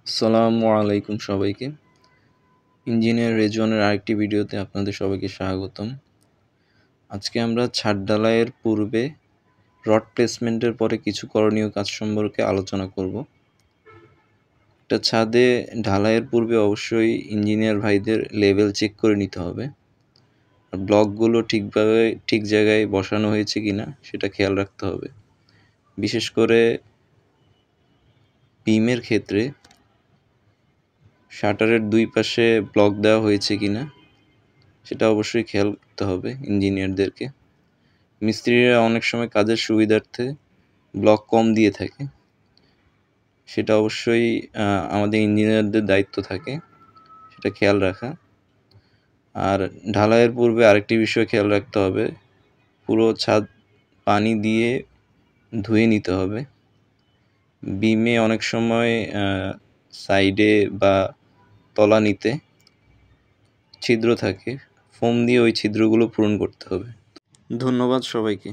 আসসালামু আলাইকুম সবাইকে। ইঞ্জিনিয়ার রেজওয়ানের আরেকটি ভিডিওতে আপনাদের সবাইকে স্বাগতম। আজকে আমরা ছাদ ঢালাইয়ের পূর্বে রড প্লেসমেন্টের পরে কিছু করণীয় কাজ সম্পর্কে আলোচনা করব। একটা ছাদে ঢালাইয়ের পূর্বে অবশ্যই ইঞ্জিনিয়ার ভাইদের লেভেল চেক করে নিতে হবে। আর ব্লকগুলো ঠিক জায়গায় বসানো হয়েছে কিনা সেটা খেয়াল রাখতে হবে। বিশেষ করে বিমের ক্ষেত্রে শাটারের দুই পাশে ব্লক দেওয়া হয়েছে কিনা সেটা অবশ্যই খেয়াল করতে হবে ইঞ্জিনিয়ারদেরকে। মিস্ত্রিরা অনেক সময় কাজের সুবিধার্থে ব্লক কম দিয়ে থাকে, সেটা অবশ্যই আমাদের ইঞ্জিনিয়ারদের দায়িত্ব থাকে সেটা খেয়াল রাখা। আর ঢালাইয়ের পূর্বে আরেকটি বিষয় খেয়াল রাখতে হবে, পুরো ছাদ পানি দিয়ে ধুয়ে নিতে হবে। বিমে অনেক সময় সাইডে বা তলানিতে ছিদ্র থাকে, ফোম দিয়ে ওই ছিদ্রগুলো পূরণ করতে হবে। ধন্যবাদ সবাইকে।